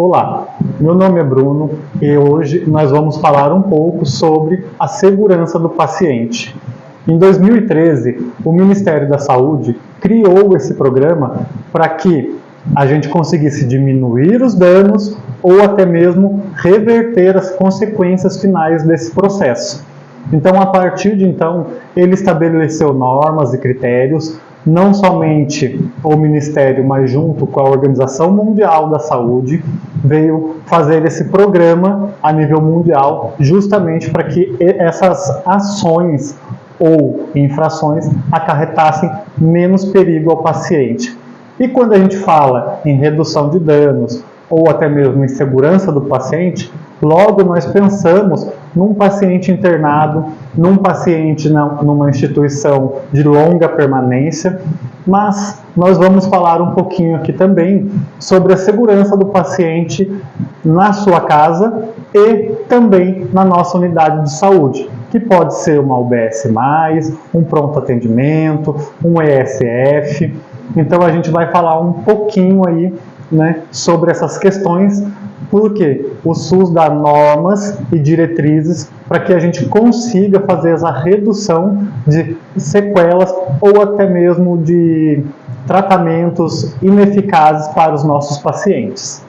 Olá, meu nome é Bruno e hoje nós vamos falar um pouco sobre a segurança do paciente. Em 2013, o Ministério da Saúde criou esse programa para que a gente conseguisse diminuir os danos ou até mesmo reverter as consequências finais desse processo. Então, a partir de então, ele estabeleceu normas e critérios, não somente o Ministério, mas junto com a Organização Mundial da Saúde, veio fazer esse programa a nível mundial, justamente para que essas ações ou infrações acarretassem menos perigo ao paciente. E quando a gente fala em redução de danos ou até mesmo em segurança do paciente, logo nós pensamos num paciente internado, num paciente numa instituição de longa permanência, mas nós vamos falar um pouquinho aqui também sobre a segurança do paciente na sua casa e também na nossa unidade de saúde, que pode ser uma UBS+, um pronto atendimento, um ESF. Então a gente vai falar um pouquinho aí, né, sobre essas questões, porque o SUS dá normas e diretrizes para que a gente consiga fazer essa redução de sequelas ou até mesmo de tratamentos ineficazes para os nossos pacientes.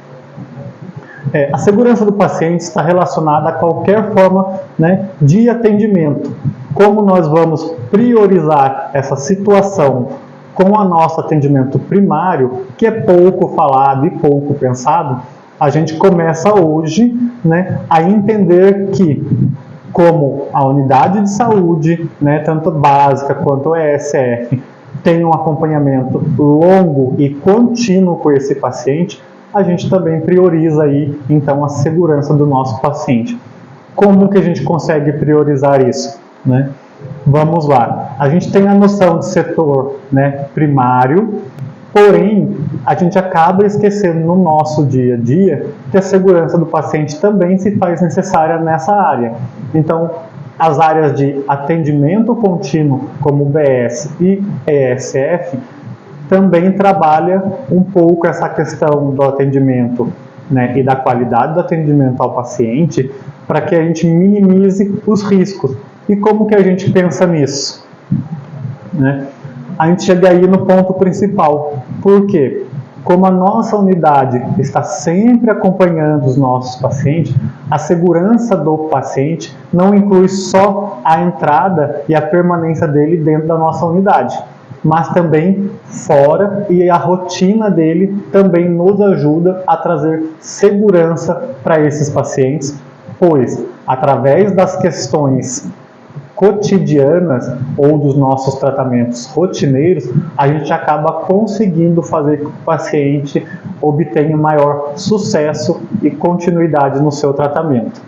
A segurança do paciente está relacionada a qualquer forma, né, de atendimento. Como nós vamos priorizar essa situação com o nosso atendimento primário, que é pouco falado e pouco pensado, a gente começa hoje, né, a entender que, como a unidade de saúde, né, tanto básica quanto o ESF, tem um acompanhamento longo e contínuo com esse paciente, a gente também prioriza aí, então, a segurança do nosso paciente. Como que a gente consegue priorizar isso, né? Vamos lá. A gente tem a noção de setor, né, primário, porém, a gente acaba esquecendo no nosso dia a dia que a segurança do paciente também se faz necessária nessa área. Então, as áreas de atendimento contínuo, como UBS e ESF, também trabalha um pouco essa questão do atendimento, né, e da qualidade do atendimento ao paciente, para que a gente minimize os riscos. E como que a gente pensa nisso, né? A gente chega aí no ponto principal. Por quê? Como a nossa unidade está sempre acompanhando os nossos pacientes, a segurança do paciente não inclui só a entrada e a permanência dele dentro da nossa unidade, mas também fora, e a rotina dele também nos ajuda a trazer segurança para esses pacientes, pois através das questões cotidianas ou dos nossos tratamentos rotineiros, a gente acaba conseguindo fazer com que o paciente obtenha maior sucesso e continuidade no seu tratamento.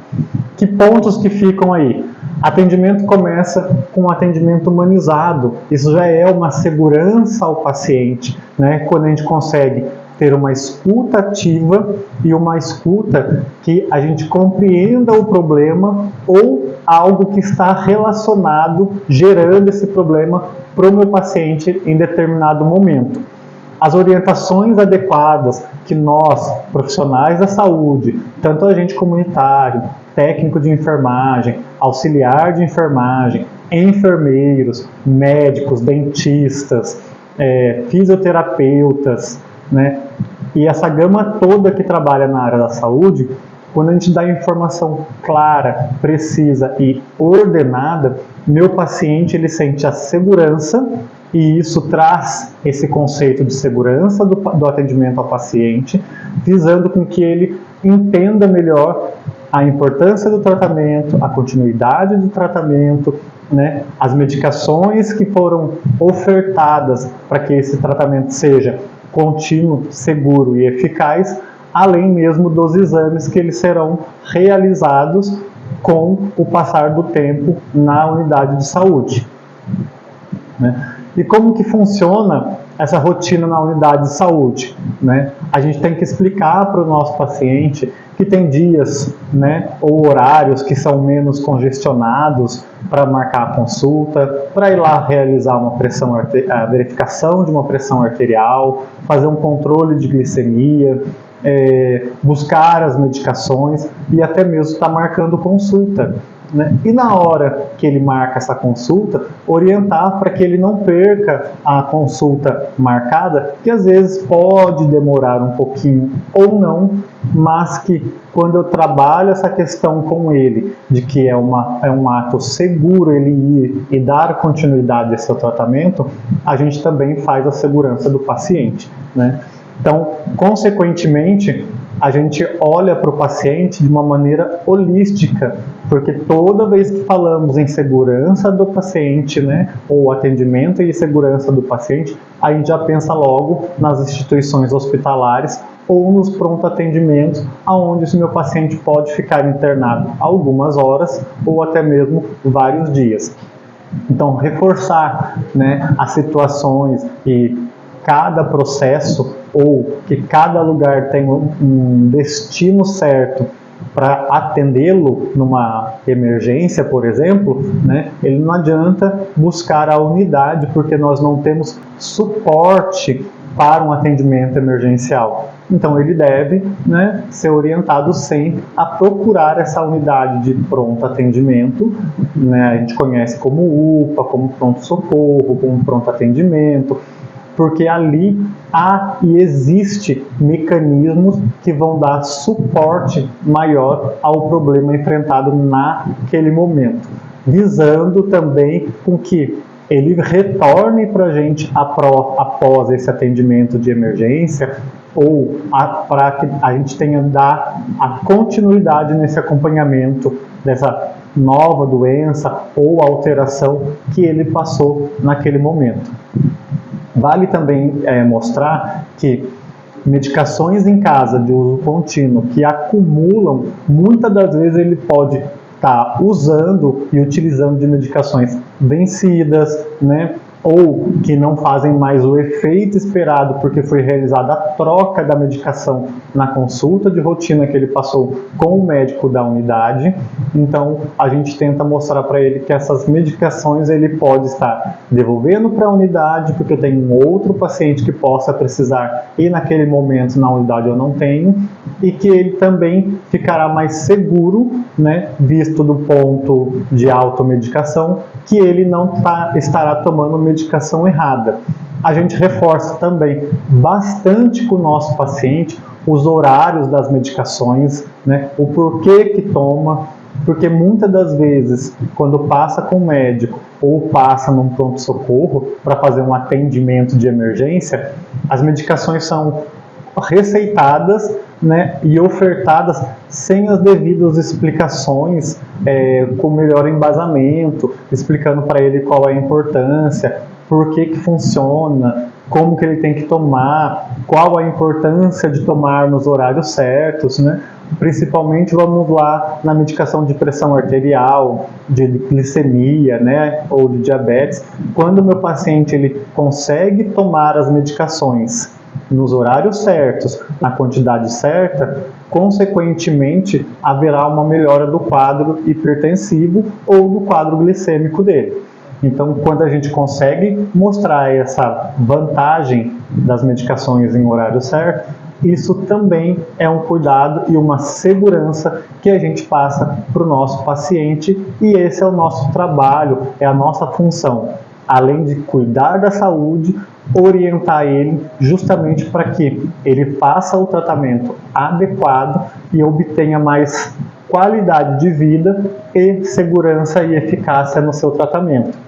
Que pontos que ficam aí? Atendimento começa com um atendimento humanizado. Isso já é uma segurança ao paciente, né? Quando a gente consegue ter uma escuta ativa e uma escuta que a gente compreenda o problema ou algo que está relacionado, gerando esse problema para o meu paciente em determinado momento. As orientações adequadas que nós, profissionais da saúde, tanto agente comunitário, técnico de enfermagem, auxiliar de enfermagem, enfermeiros, médicos, dentistas, fisioterapeutas, né? E essa gama toda que trabalha na área da saúde, quando a gente dá informação clara, precisa e ordenada, meu paciente ele sente a segurança, e isso traz esse conceito de segurança do atendimento ao paciente, visando com que ele entenda melhor a importância do tratamento, a continuidade do tratamento, né, as medicações que foram ofertadas para que esse tratamento seja contínuo, seguro e eficaz, além mesmo dos exames que eles serão realizados com o passar do tempo na unidade de saúde, né? E como que funciona essa rotina na unidade de saúde, né? A gente tem que explicar para o nosso paciente que tem dias, né, ou horários que são menos congestionados para marcar a consulta, para ir lá realizar a verificação de uma pressão arterial, fazer um controle de glicemia, buscar as medicações e até mesmo estar marcando consulta, né? E na hora que ele marca essa consulta, orientar para que ele não perca a consulta marcada, que às vezes pode demorar um pouquinho ou não, mas que quando eu trabalho essa questão com ele, de que é um ato seguro ele ir e dar continuidade a seu tratamento, a gente também faz a segurança do paciente, né? Então, consequentemente, a gente olha para o paciente de uma maneira holística, porque toda vez que falamos em segurança do paciente, né, ou atendimento e segurança do paciente, a gente já pensa logo nas instituições hospitalares ou nos pronto atendimentos, aonde esse meu paciente pode ficar internado algumas horas ou até mesmo vários dias. Então, reforçar, né, as situações e cada processo ou que cada lugar tem um destino certo para atendê-lo numa emergência, por exemplo, né, ele não adianta buscar a unidade porque nós não temos suporte para um atendimento emergencial. Então ele deve, né, ser orientado sempre a procurar essa unidade de pronto atendimento, né, a gente conhece como UPA, como pronto-socorro, como pronto atendimento, porque ali há e existe mecanismos que vão dar suporte maior ao problema enfrentado naquele momento, visando também com que ele retorne para a gente após esse atendimento de emergência ou para que a gente tenha dar a continuidade nesse acompanhamento dessa nova doença ou alteração que ele passou naquele momento. Vale também mostrar que medicações em casa de uso contínuo que acumulam, muitas das vezes ele pode estar usando e utilizando de medicações vencidas, né, ou que não fazem mais o efeito esperado porque foi realizada a troca da medicação na consulta de rotina que ele passou com o médico da unidade. Então a gente tenta mostrar para ele que essas medicações ele pode estar devolvendo para a unidade porque tem um outro paciente que possa precisar e naquele momento na unidade eu não tenho, e que ele também ficará mais seguro, né, visto do ponto de automedicação, que ele não estará tomando medicação errada. A gente reforça também bastante com o nosso paciente os horários das medicações, né, o porquê que toma, porque muitas das vezes, quando passa com o médico ou passa num pronto-socorro para fazer um atendimento de emergência, as medicações são receitadas, né, e ofertadas sem as devidas explicações, com melhor embasamento, explicando para ele qual é a importância, por que funciona, como que ele tem que tomar, qual a importância de tomar nos horários certos, né? Principalmente vamos lá na medicação de pressão arterial, de glicemia, né, ou de diabetes. Quando o meu paciente ele consegue tomar as medicações nos horários certos, na quantidade certa, consequentemente haverá uma melhora do quadro hipertensivo ou do quadro glicêmico dele. Então, quando a gente consegue mostrar essa vantagem das medicações em horário certo, isso também é um cuidado e uma segurança que a gente passa para o nosso paciente, e esse é o nosso trabalho, é a nossa função. Além de cuidar da saúde, orientar ele justamente para que ele faça o tratamento adequado e obtenha mais qualidade de vida e segurança e eficácia no seu tratamento.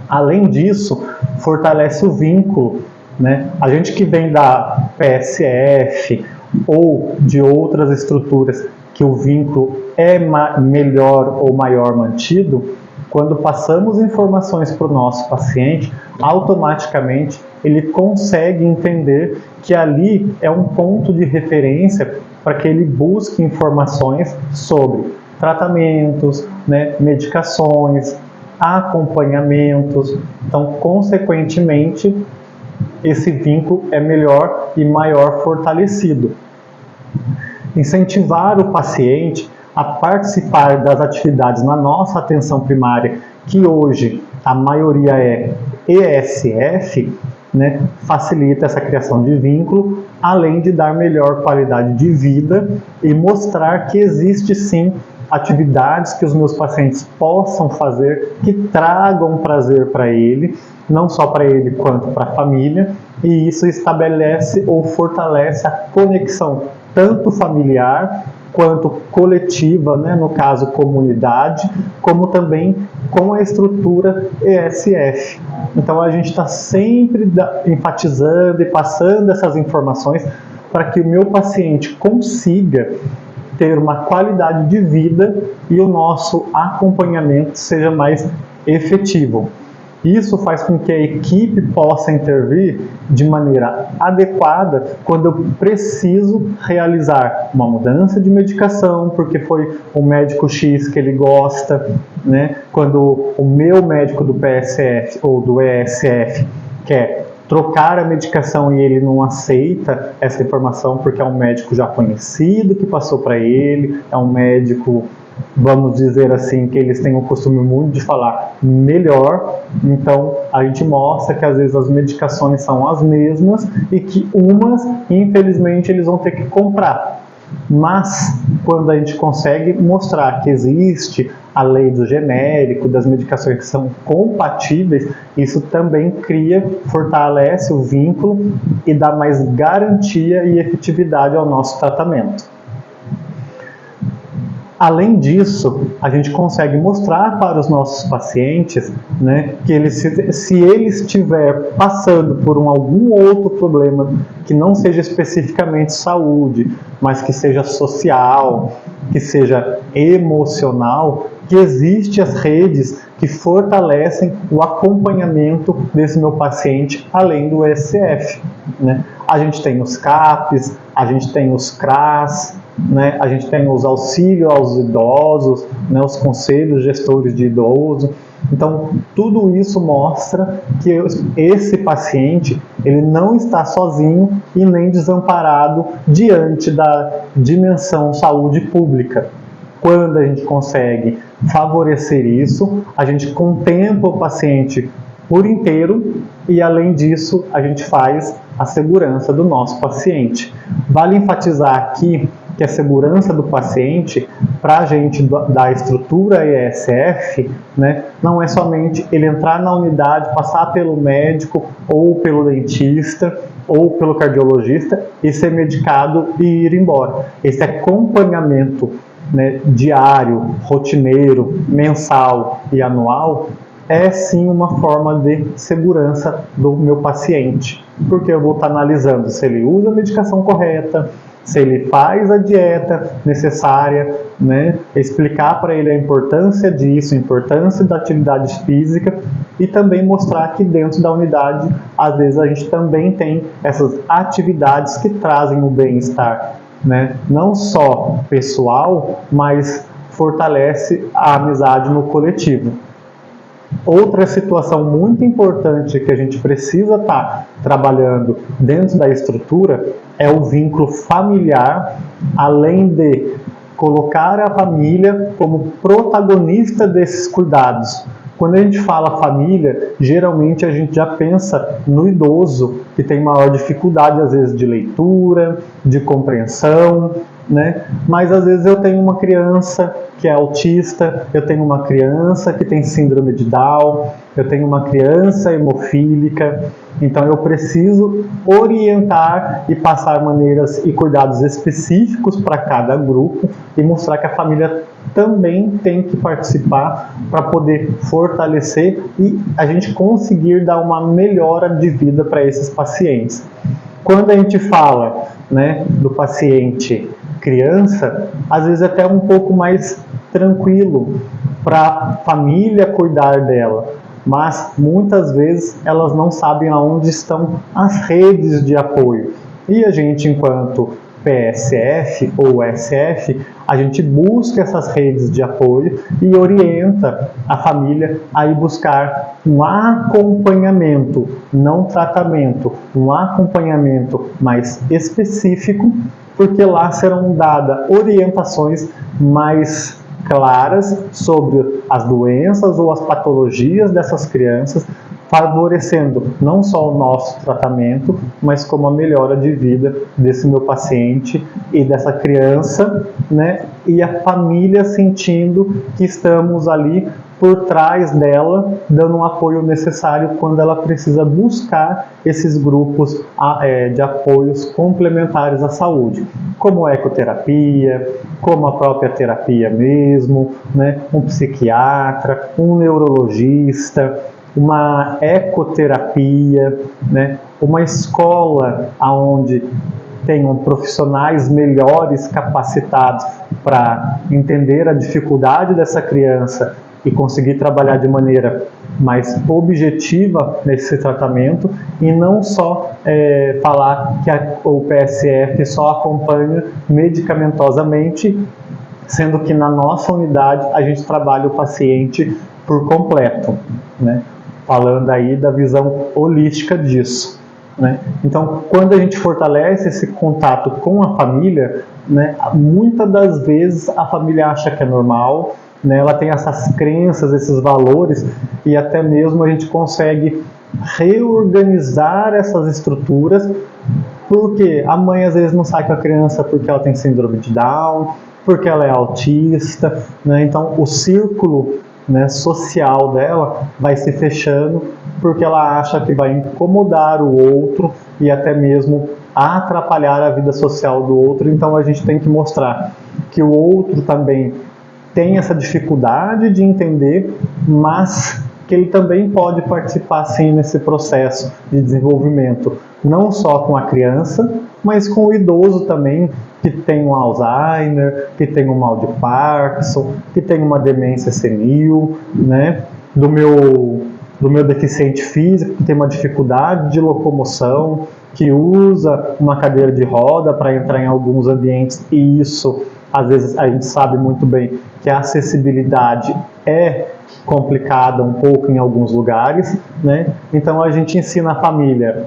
Além disso, fortalece o vínculo, né? A gente que vem da PSF ou de outras estruturas que o vínculo é melhor ou maior mantido, quando passamos informações para o nosso paciente, automaticamente ele consegue entender que ali é um ponto de referência para que ele busque informações sobre tratamentos, né, medicações, acompanhamentos. Então, consequentemente, esse vínculo é melhor e maior fortalecido. Incentivar o paciente a participar das atividades na nossa atenção primária, que hoje a maioria é ESF, né, facilita essa criação de vínculo, além de dar melhor qualidade de vida e mostrar que existe sim atividades que os meus pacientes possam fazer que tragam prazer para ele, não só para ele quanto para a família, e isso estabelece ou fortalece a conexão tanto familiar quanto coletiva, né, no caso comunidade, como também com a estrutura ESF. Então a gente está sempre enfatizando e passando essas informações para que o meu paciente consiga ter uma qualidade de vida e o nosso acompanhamento seja mais efetivo. Isso faz com que a equipe possa intervir de maneira adequada quando eu preciso realizar uma mudança de medicação, porque foi o médico X que ele gosta, né? Quando o meu médico do PSF ou do ESF quer trocar a medicação e ele não aceita essa informação porque é um médico já conhecido que passou para ele, é um médico, vamos dizer assim, que eles têm o costume muito de falar melhor. Então a gente mostra que às vezes as medicações são as mesmas e que umas, infelizmente, eles vão ter que comprar. Mas quando a gente consegue mostrar que existe a lei do genérico, das medicações que são compatíveis, isso também fortalece o vínculo e dá mais garantia e efetividade ao nosso tratamento. Além disso, a gente consegue mostrar para os nossos pacientes, né, que se ele estiver passando por algum outro problema que não seja especificamente saúde, mas que seja social, que seja emocional, que existem as redes que fortalecem o acompanhamento desse meu paciente além do ESF, né? A gente tem os CAPs, a gente tem os CRAS, né? A gente tem os auxílios aos idosos, né? Os conselhos gestores de idoso. Então, tudo isso mostra que esse paciente ele não está sozinho e nem desamparado diante da dimensão saúde pública. Quando a gente consegue favorecer isso, a gente contempla o paciente por inteiro e, além disso, a gente faz a segurança do nosso paciente. Vale enfatizar aqui que a segurança do paciente, para a gente da estrutura ESF, né, não é somente ele entrar na unidade, passar pelo médico ou pelo dentista ou pelo cardiologista e ser medicado e ir embora. Esse acompanhamento, né, diário, rotineiro, mensal e anual é sim uma forma de segurança do meu paciente, porque eu vou estar analisando se ele usa a medicação correta, se ele faz a dieta necessária, né, explicar para ele a importância disso, a importância da atividade física e também mostrar que dentro da unidade, às vezes a gente também tem essas atividades que trazem o bem-estar, né, não só pessoal, mas fortalece a amizade no coletivo. Outra situação muito importante que a gente precisa estar trabalhando dentro da estrutura é o vínculo familiar, além de colocar a família como protagonista desses cuidados. Quando a gente fala família, geralmente a gente já pensa no idoso, que tem maior dificuldade às vezes de leitura, de compreensão, né? Mas às vezes eu tenho uma criança que é autista, eu tenho uma criança que tem síndrome de Down, eu tenho uma criança hemofílica, então eu preciso orientar e passar maneiras e cuidados específicos para cada grupo e mostrar que a família também tem que participar para poder fortalecer e a gente conseguir dar uma melhora de vida para esses pacientes. Quando a gente fala, né, do paciente criança, às vezes até um pouco mais tranquilo para a família cuidar dela, mas muitas vezes elas não sabem aonde estão as redes de apoio. E a gente, enquanto PSF ou SF, a gente busca essas redes de apoio e orienta a família a ir buscar um acompanhamento, não tratamento, um acompanhamento mais específico, porque lá serão dadas orientações mais claras sobre as doenças ou as patologias dessas crianças, favorecendo não só o nosso tratamento, mas como a melhora de vida desse meu paciente e dessa criança, né? E a família sentindo que estamos ali por trás dela, dando um apoio necessário quando ela precisa buscar esses grupos de apoios complementares à saúde, como a ecoterapia, como a própria terapia mesmo, né? Um psiquiatra, um neurologista, uma ecoterapia, né? Uma escola onde tenham profissionais melhores capacitados para entender a dificuldade dessa criança e conseguir trabalhar de maneira mais objetiva nesse tratamento e não só falar que o PSF só acompanha medicamentosamente, sendo que na nossa unidade a gente trabalha o paciente por completo, né? Falando aí da visão holística disso, né? Então, quando a gente fortalece esse contato com a família, né, muitas das vezes a família acha que é normal, né, ela tem essas crenças, esses valores, e até mesmo a gente consegue reorganizar essas estruturas, porque a mãe às vezes não sai com a criança porque ela tem síndrome de Down, porque ela é autista, né? Então o círculo, né, social dela vai se fechando porque ela acha que vai incomodar o outro e até mesmo atrapalhar a vida social do outro. Então a gente tem que mostrar que o outro também tem essa dificuldade de entender, mas que ele também pode participar sim nesse processo de desenvolvimento, não só com a criança, mas com o idoso também, que tem um Alzheimer, que tem um mal de Parkinson, que tem uma demência senil, né? Do meu deficiente físico, que tem uma dificuldade de locomoção, que usa uma cadeira de roda para entrar em alguns ambientes, e isso, às vezes, a gente sabe muito bem que a acessibilidade é complicada um pouco em alguns lugares, né? Então a gente ensina a família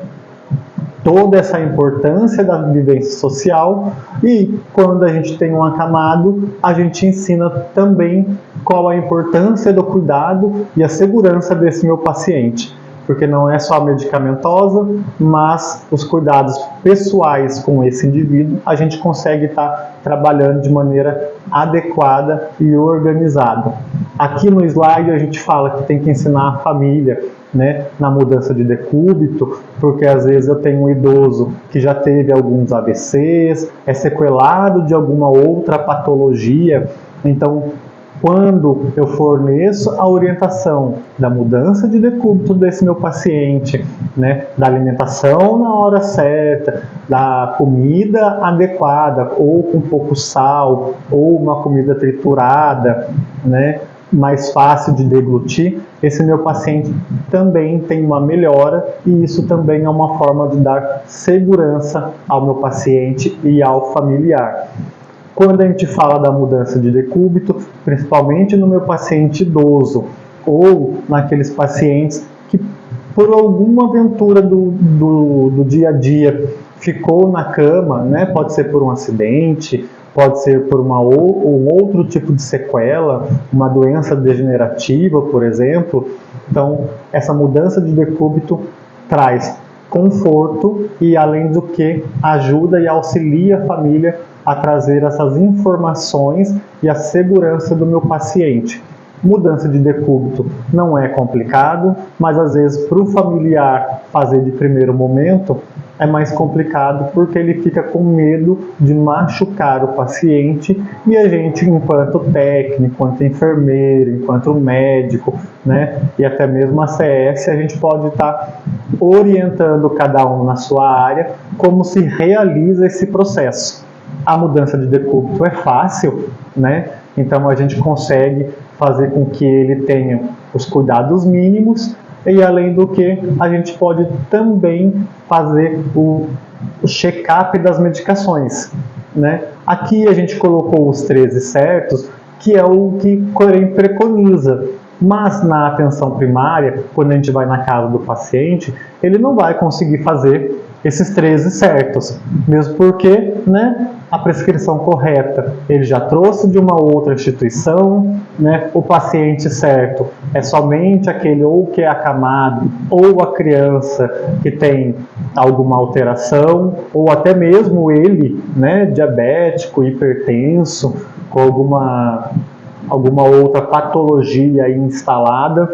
toda essa importância da vivência social, e quando a gente tem um acamado, a gente ensina também qual a importância do cuidado e a segurança desse meu paciente, porque não é só medicamentosa, mas os cuidados pessoais com esse indivíduo a gente consegue estar trabalhando de maneira adequada e organizada. Aqui no slide a gente fala que tem que ensinar a família, né, na mudança de decúbito, porque às vezes eu tenho um idoso que já teve alguns AVCs, é sequelado de alguma outra patologia, então quando eu forneço a orientação da mudança de decúbito desse meu paciente, né, da alimentação na hora certa, da comida adequada, ou com pouco sal, ou uma comida triturada, né, mais fácil de deglutir, esse meu paciente também tem uma melhora, e isso também é uma forma de dar segurança ao meu paciente e ao familiar. Quando a gente fala da mudança de decúbito, principalmente no meu paciente idoso, ou naqueles pacientes que por alguma aventura do dia a dia ficou na cama, né? Pode ser por um acidente, pode ser por um outro tipo de sequela, uma doença degenerativa, por exemplo. Então, essa mudança de decúbito traz conforto e, além do que, ajuda e auxilia a família a trazer essas informações e a segurança do meu paciente. Mudança de decúbito não é complicado, mas às vezes para o familiar fazer de primeiro momento é mais complicado, porque ele fica com medo de machucar o paciente, e a gente, enquanto técnico, enquanto enfermeiro, enquanto médico, né, e até mesmo a CS, a gente pode estar orientando cada um na sua área como se realiza esse processo. A mudança de decúbito é fácil, né? Então a gente consegue fazer com que ele tenha os cuidados mínimos, e além do que, a gente pode também fazer o check-up das medicações, né? Aqui a gente colocou os 13 certos, que é o que Corém preconiza. Mas na atenção primária, quando a gente vai na casa do paciente, ele não vai conseguir fazer esses 13 certos, mesmo porque, né, a prescrição correta ele já trouxe de uma outra instituição, né, o paciente certo é somente aquele ou que é acamado ou a criança que tem alguma alteração, ou até mesmo ele, né, diabético, hipertenso, com alguma outra patologia aí instalada,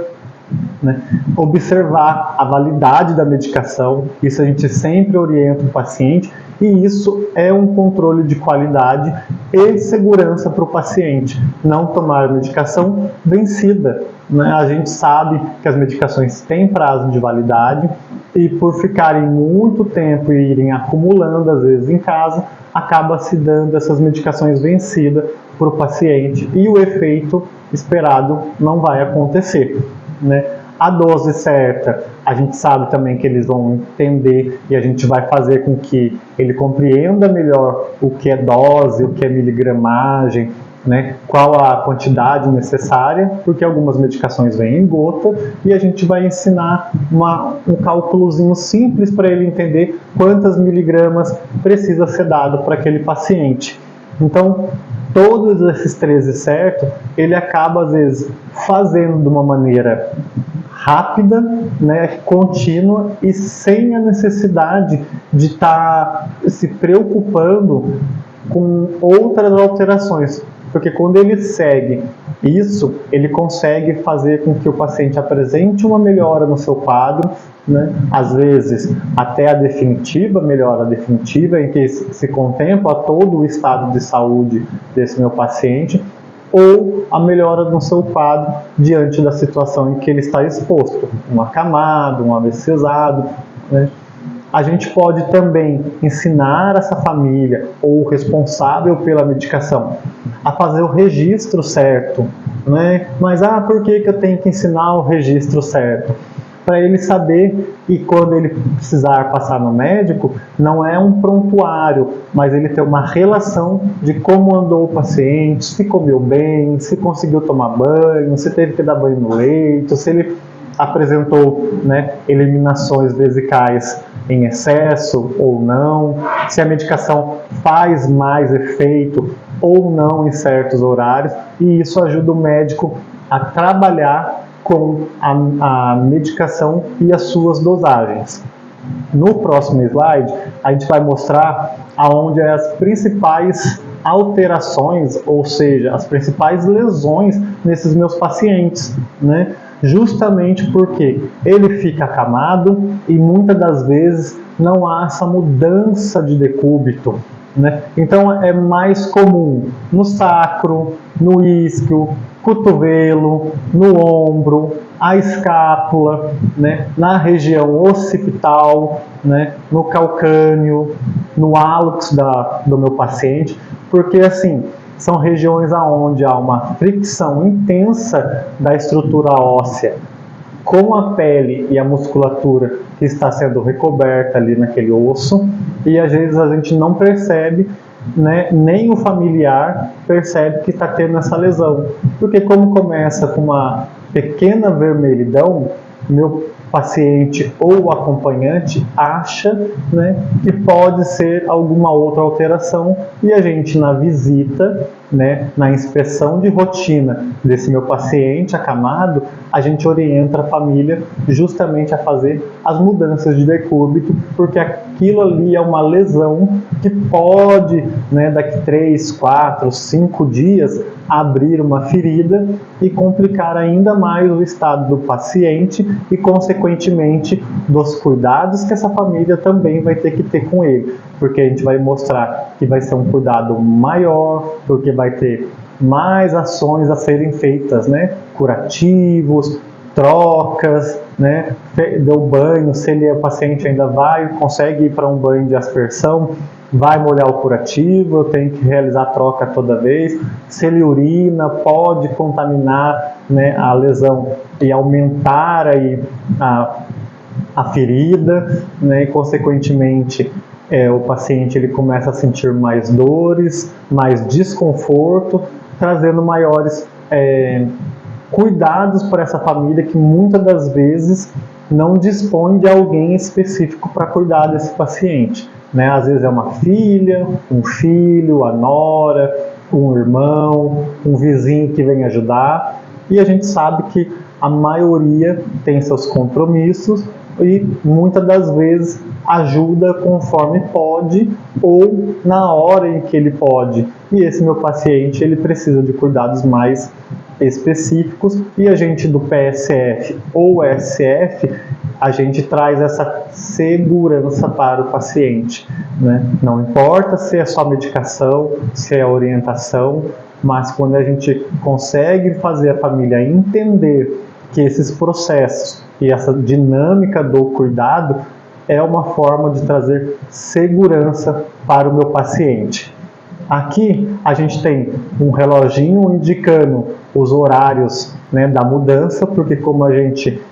né? Observar a validade da medicação, isso a gente sempre orienta o paciente, e isso é um controle de qualidade e segurança para o paciente, não tomar medicação vencida, né? A gente sabe que as medicações têm prazo de validade e por ficarem muito tempo e irem acumulando às vezes em casa, acaba se dando essas medicações vencidas para o paciente e o efeito esperado não vai acontecer, né? A dose certa, a gente sabe também que eles vão entender e a gente vai fazer com que ele compreenda melhor o que é dose, o que é miligramagem, né? Qual a quantidade necessária, porque algumas medicações vêm em gota e a gente vai ensinar um cálculozinho simples para ele entender quantas miligramas precisa ser dado para aquele paciente. Então, todos esses 13 certos, ele acaba às vezes fazendo de uma maneira rápida, né, contínua e sem a necessidade de estar se preocupando com outras alterações, porque quando ele segue isso, ele consegue fazer com que o paciente apresente uma melhora no seu quadro, né? Às vezes até a definitiva, melhora definitiva, em que se contempla todo o estado de saúde desse meu paciente, ou a melhora no seu quadro diante da situação em que ele está exposto, um acamado, um AVCzado, né? A gente pode também ensinar essa família ou o responsável pela medicação a fazer o registro certo, né? Mas por que eu tenho que ensinar o registro certo? Para ele saber e quando ele precisar passar no médico, não é um prontuário, mas ele ter uma relação de como andou o paciente, se comeu bem, se conseguiu tomar banho, se teve que dar banho no leito, se ele apresentou, né, eliminações vesicais em excesso ou não, se a medicação faz mais efeito ou não em certos horários, e isso ajuda o médico a trabalhar com a medicação e as suas dosagens. No próximo slide, a gente vai mostrar aonde as principais alterações, ou seja, as principais lesões nesses meus pacientes, né? Justamente porque ele fica acamado e muitas das vezes não há essa mudança de decúbito, né? Então é mais comum no sacro, no isquio, cotovelo, no ombro, a escápula, né? Na região occipital, né? No calcâneo, no hálux do meu paciente, porque assim, são regiões onde há uma fricção intensa da estrutura óssea com a pele e a musculatura que está sendo recoberta ali naquele osso, e às vezes a gente não percebe, né, nem o familiar percebe que está tendo essa lesão, porque como começa com uma pequena vermelhidão, meu paciente ou acompanhante acha, né, que pode ser alguma outra alteração, e a gente na visita, né, na inspeção de rotina desse meu paciente acamado, a gente orienta a família justamente a fazer as mudanças de decúbito, porque aquilo ali é uma lesão que pode, né, daqui 3, 4, 5 dias abrir uma ferida e complicar ainda mais o estado do paciente e, consequentemente, dos cuidados que essa família também vai ter que ter com ele, porque a gente vai mostrar que vai ser um cuidado maior, porque vai ter mais ações a serem feitas, né? Curativos, trocas, né? Deu banho, se ele é paciente ainda consegue ir para um banho de aspersão, vai molhar o curativo, eu tenho que realizar a troca toda vez. Se ele urina, pode contaminar, né, a lesão e aumentar aí a ferida, né, e consequentemente o paciente ele começa a sentir mais dores, mais desconforto, trazendo maiores cuidados para essa família que muitas das vezes não dispõe de alguém específico para cuidar desse paciente, né? Às vezes é uma filha, um filho, a nora, um irmão, um vizinho que vem ajudar, e a gente sabe que a maioria tem seus compromissos e muitas das vezes ajuda conforme pode ou na hora em que ele pode. E esse meu paciente, ele precisa de cuidados mais específicos, e a gente do PSF ou SF, a gente traz essa segurança para o paciente, né? Não importa se é só medicação, se é orientação, mas quando a gente consegue fazer a família entender que esses processos e essa dinâmica do cuidado é uma forma de trazer segurança para o meu paciente. Aqui a gente tem um reloginho indicando os horários, né, da mudança, porque como a gente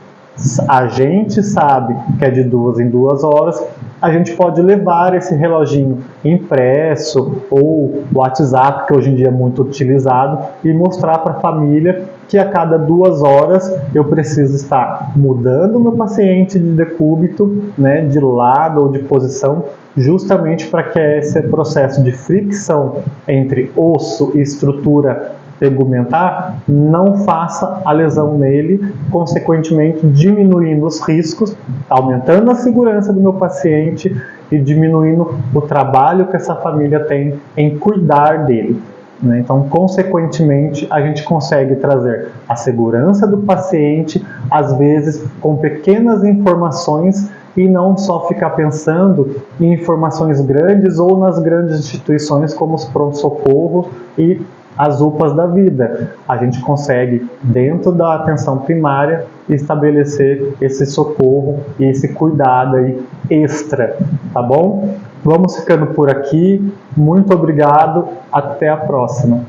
sabe que é de 2 em 2 horas, a gente pode levar esse reloginho impresso ou WhatsApp, que hoje em dia é muito utilizado, e mostrar para a família que a cada 2 horas eu preciso estar mudando o meu paciente de decúbito, né, de lado ou de posição, justamente para que esse processo de fricção entre osso e estrutura tegumentar não faça a lesão nele, consequentemente diminuindo os riscos, aumentando a segurança do meu paciente e diminuindo o trabalho que essa família tem em cuidar dele, né? Então, consequentemente, a gente consegue trazer a segurança do paciente, às vezes com pequenas informações, e não só ficar pensando em informações grandes ou nas grandes instituições como os pronto-socorros e as UPAs da vida. A gente consegue, dentro da atenção primária, estabelecer esse socorro e esse cuidado aí extra, tá bom? Vamos ficando por aqui. Muito obrigado. Até a próxima.